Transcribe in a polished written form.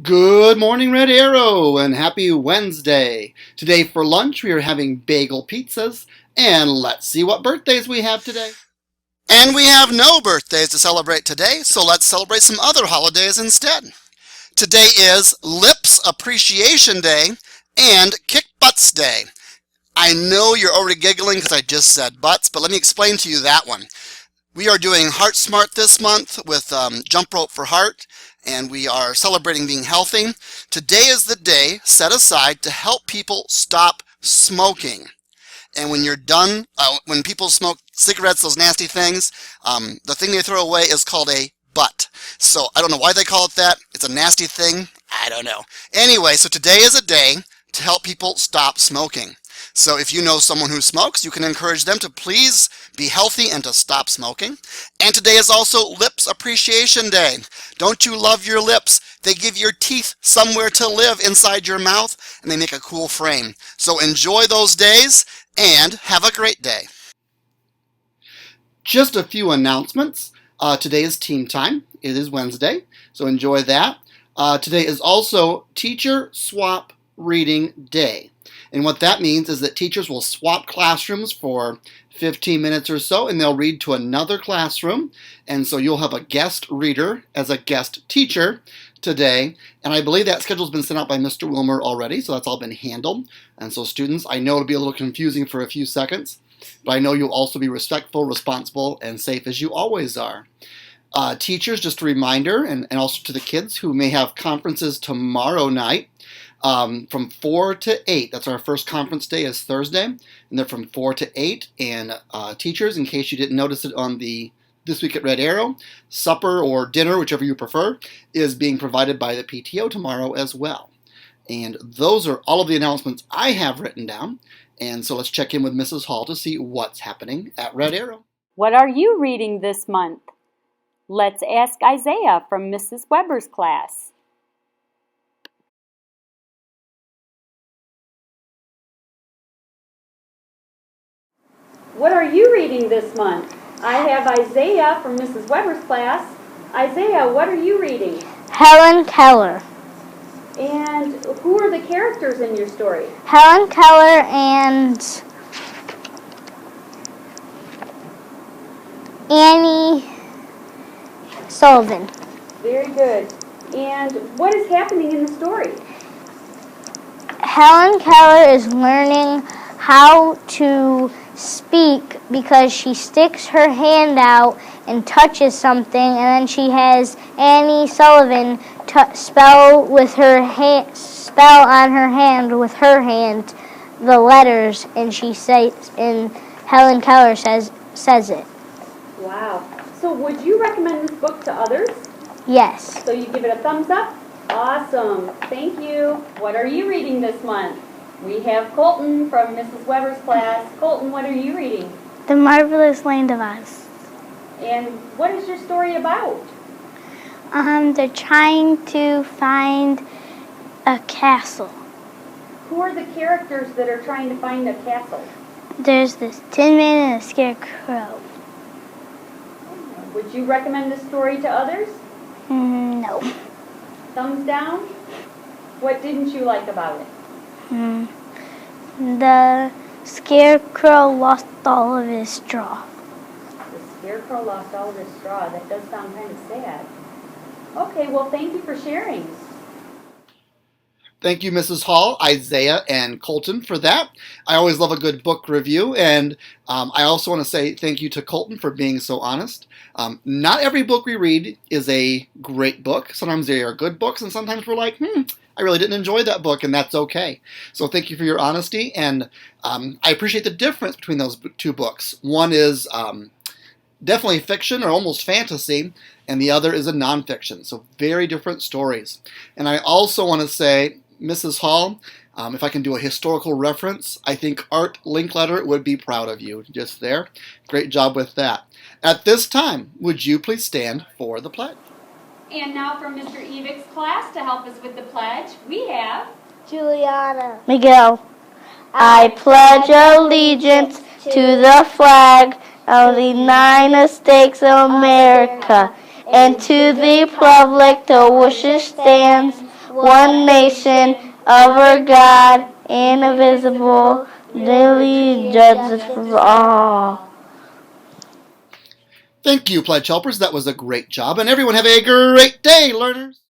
Good morning, Red Arrow, and happy Wednesday. Today for lunch we are having bagel pizzas, and let's see what birthdays we have today. And we have no birthdays to celebrate today, so let's celebrate some other holidays instead. Today is Lips Appreciation Day and Kick Butts Day. I know you're already giggling because I just said butts, but let me explain to you that one. We are doing Heart Smart this month with Jump Rope for Heart, and we are celebrating being healthy. Today is the day set aside to help people stop smoking. And when you're done, when people smoke cigarettes, those nasty things, the thing they throw away is called a butt. So I don't know why they call it that. It's a nasty thing. I don't know. Anyway, so today is a day to help people stop smoking. So if you know someone who smokes, you can encourage them to please be healthy and to stop smoking. And today is also Lips Appreciation Day. Don't you love your lips? They give your teeth somewhere to live inside your mouth, and they make a cool frame. So enjoy those days and have a great day. Just a few announcements. Today is team time. It is Wednesday, so enjoy that. Today is also Teacher Swap Reading Day. And what that means is that teachers will swap classrooms for 15 minutes or so, and they'll read to another classroom. And so you'll have a guest reader as a guest teacher today. And I believe that schedule's been sent out by Mr. Wilmer already, so that's all been handled. And so students, I know it'll be a little confusing for a few seconds, but I know you'll also be respectful, responsible, and safe as you always are. Teachers, just a reminder, and also to the kids who may have conferences tomorrow night, from 4 to 8. That's our first conference day is Thursday, and they're from 4 to 8. And teachers, in case you didn't notice it on the This Week at Red Arrow, supper or dinner, whichever you prefer, is being provided by the PTO tomorrow as well. And those are all of the announcements I have written down. And so let's check in with Mrs. Hall to see what's happening at Red Arrow. What are you reading this month? Let's ask Isaiah from Mrs. Weber's class. What are you reading this month? I have Isaiah from Mrs. Weber's class. Isaiah, what are you reading? Helen Keller. And who are the characters in your story? Helen Keller and Annie Sullivan. Very good. And what is happening in the story? Helen Keller is learning how to speak because she sticks her hand out and touches something, and then she has Annie Sullivan spell on her hand with her hand the letters, and Helen Keller says it. Wow. So would you recommend this book to others? Yes. So you give it a thumbs up? Awesome. Thank you. What are you reading this month? We have Colton from Mrs. Weber's class. Colton, what are you reading? The Marvelous Land of Oz. And what is your story about? They're trying to find a castle. Who are the characters that are trying to find a castle? There's this Tin Man and a Scarecrow. Would you recommend this story to others? No. Thumbs down? What didn't you like about it? The Scarecrow lost all of his straw. The Scarecrow lost all of his straw. That does sound kind of sad. Okay, well, thank you for sharing. Thank you, Mrs. Hall, Isaiah, and Colton for that. I always love a good book review, and I also want to say thank you to Colton for being so honest. Not every book we read is a great book. Sometimes they are good books, and sometimes we're like, I really didn't enjoy that book, and that's okay. So thank you for your honesty, and I appreciate the difference between those two books. One is definitely fiction or almost fantasy, and the other is a nonfiction. So very different stories. And I also want to say, Mrs. Hall, if I can do a historical reference, I think Art Linkletter would be proud of you. Just there. Great job with that. At this time, would you please stand for the pledge? And now from Mr. Evick's class to help us with the pledge, we have Juliana. Miguel. I pledge allegiance to the flag of the United States of America and to the republic to which it stands, one nation, under God, indivisible, daily justice for all. Thank you, Pledge Helpers. That was a great job. And everyone have a great day, learners.